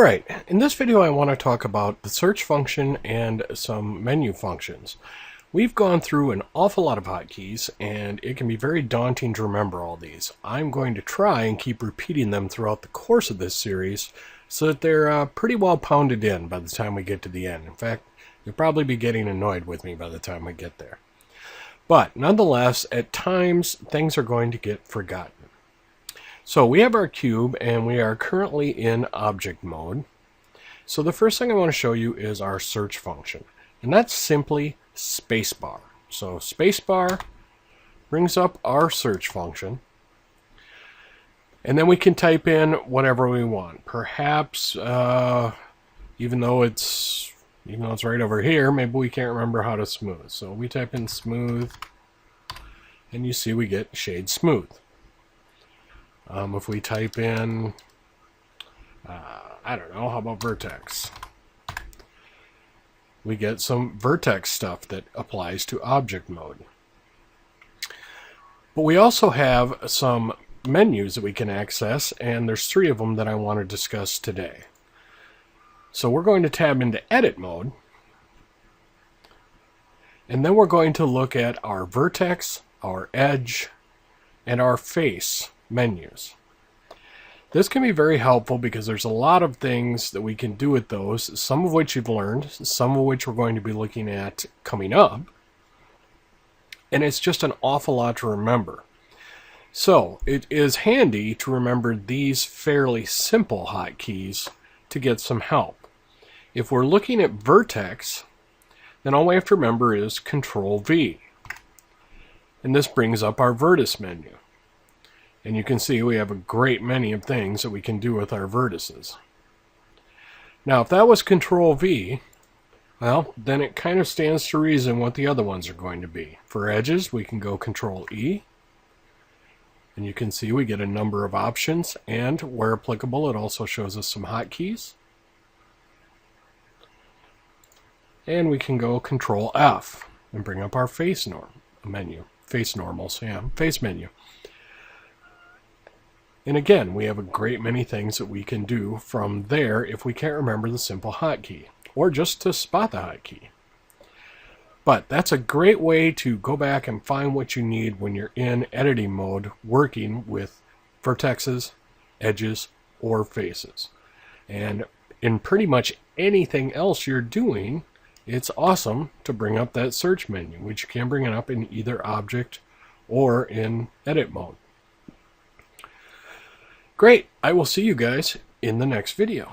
Alright, in this video I want to talk about the search function and some menu functions. We've gone through an awful lot of hotkeys and it can be very daunting to remember all these. I'm going to try and keep repeating them throughout the course of this series so that they're pretty well pounded in by the time we get to the end. In fact, you'll probably be getting annoyed with me by the time we get there. But nonetheless, at times things are going to get forgotten. So we have our cube and we are currently in object mode. So the first thing I want to show you is our search function. And that's simply spacebar. So spacebar brings up our search function. And then we can type in whatever we want. Perhaps, even though it's right over here, maybe we can't remember how to smooth. So we type in smooth and you see we get shade smooth. If we type in, I don't know, how about vertex? We get some vertex stuff that applies to object mode. But we also have some menus that we can access, and there's 3 of them that I want to discuss today. So we're going to tab into edit mode, and then we're going to look at our vertex, our edge, and our face menus. This can be very helpful because there's a lot of things that we can do with those, some of which you've learned, some of which we're going to be looking at coming up, and it's just an awful lot to remember. So it is handy to remember these fairly simple hotkeys to get some help. If we're looking at vertex, then all we have to remember is Control V, and this brings up our vertex menu. And you can see we have a great many of things that we can do with our vertices. Now, if that was Control V, well, then it kind of stands to reason what the other ones are going to be. For edges, we can go Control E. And you can see we get a number of options. And where applicable, it also shows us some hotkeys. And we can go Control F and bring up our face menu. Face normals, yeah, face menu. And again, we have a great many things that we can do from there if we can't remember the simple hotkey, or just to spot the hotkey. But that's a great way to go back and find what you need when you're in editing mode, working with vertexes, edges, or faces. And in pretty much anything else you're doing, it's awesome to bring up that search menu, which you can bring it up in either object or in edit mode. Great, I will see you guys in the next video.